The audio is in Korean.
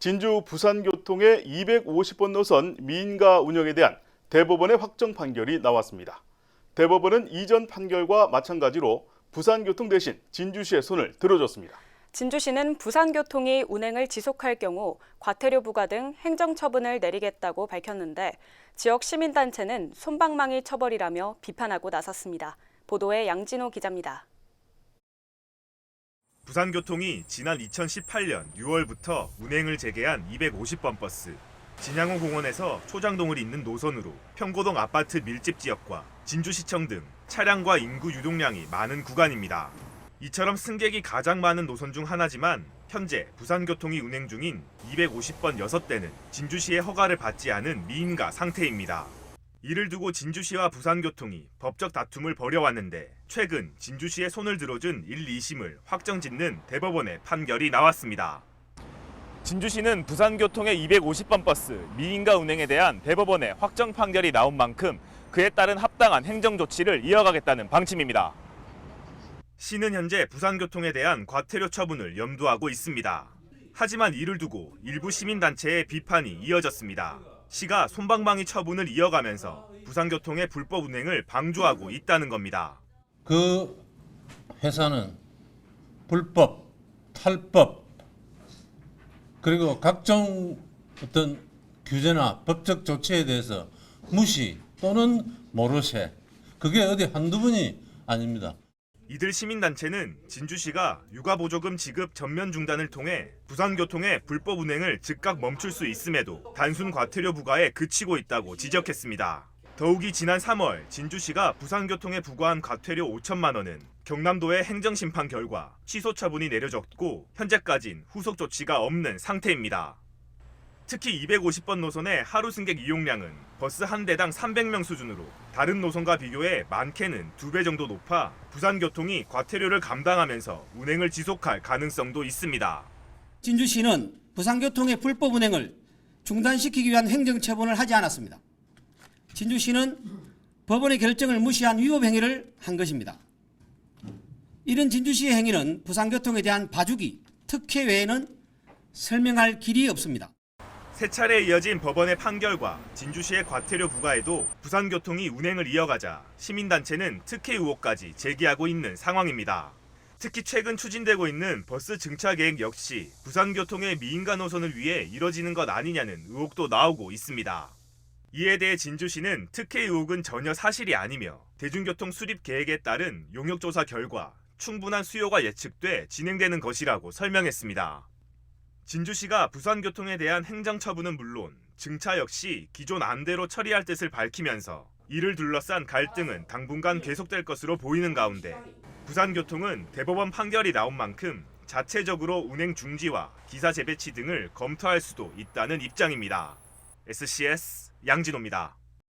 진주 부산교통의 250번 노선 미인가 운영에 대한 대법원의 확정 판결이 나왔습니다. 대법원은 이전 판결과 마찬가지로 부산교통 대신 진주시의 손을 들어줬습니다. 진주시는 부산교통이 운행을 지속할 경우 과태료 부과 등 행정처분을 내리겠다고 밝혔는데 지역 시민단체는 솜방망이 처벌이라며 비판하고 나섰습니다. 보도에 양진호 기자입니다. 부산교통이 지난 2018년 6월부터 운행을 재개한 250번 버스. 진양호 공원에서 초장동을 잇는 노선으로 평고동 아파트 밀집 지역과 진주시청 등 차량과 인구 유동량이 많은 구간입니다. 이처럼 승객이 가장 많은 노선 중 하나지만 현재 부산교통이 운행 중인 250번 6대는 진주시의 허가를 받지 않은 미인가 상태입니다. 이를 두고 진주시와 부산교통이 법적 다툼을 벌여왔는데 최근 진주시의 손을 들어준 1, 2심을 확정짓는 대법원의 판결이 나왔습니다. 진주시는 부산교통의 250번 버스 미인가 운행에 대한 대법원의 확정 판결이 나온 만큼 그에 따른 합당한 행정조치를 이어가겠다는 방침입니다. 시는 현재 부산교통에 대한 과태료 처분을 염두하고 있습니다. 하지만 이를 두고 일부 시민단체의 비판이 이어졌습니다. 시가 솜방망이 처분을 이어가면서 부산교통의 불법 운행을 방조하고 있다는 겁니다. 그 회사는 불법, 탈법, 그리고 각종 어떤 규제나 법적 조치에 대해서 무시 또는 모르쇠, 그게 어디 한두 번이 아닙니다. 이들 시민단체는 진주시가 육아보조금 지급 전면 중단을 통해 부산교통의 불법 운행을 즉각 멈출 수 있음에도 단순 과태료 부과에 그치고 있다고 지적했습니다. 더욱이 지난 3월 진주시가 부산교통에 부과한 과태료 5천만 원은 경남도의 행정심판 결과 취소 처분이 내려졌고 현재까진 후속 조치가 없는 상태입니다. 특히 250번 노선의 하루 승객 이용량은 버스 한 대당 300명 수준으로 다른 노선과 비교해 많게는 2배 정도 높아 부산교통이 과태료를 감당하면서 운행을 지속할 가능성도 있습니다. 진주시는 부산교통의 불법 운행을 중단시키기 위한 행정처분을 하지 않았습니다. 진주시는 법원의 결정을 무시한 위법 행위를 한 것입니다. 이런 진주시의 행위는 부산교통에 대한 봐주기, 특혜 외에는 설명할 길이 없습니다. 세 차례 이어진 법원의 판결과 진주시의 과태료 부과에도 부산교통이 운행을 이어가자 시민단체는 특혜 의혹까지 제기하고 있는 상황입니다. 특히 최근 추진되고 있는 버스 증차 계획 역시 부산교통의 미인가 노선을 위해 이뤄지는 것 아니냐는 의혹도 나오고 있습니다. 이에 대해 진주시는 특혜 의혹은 전혀 사실이 아니며 대중교통 수립 계획에 따른 용역조사 결과 충분한 수요가 예측돼 진행되는 것이라고 설명했습니다. 진주시가 부산교통에 대한 행정처분은 물론 증차 역시 기존 안대로 처리할 뜻을 밝히면서 이를 둘러싼 갈등은 당분간 계속될 것으로 보이는 가운데 부산교통은 대법원 판결이 나온 만큼 자체적으로 운행 중지와 기사 재배치 등을 검토할 수도 있다는 입장입니다. SCS 양진호입니다.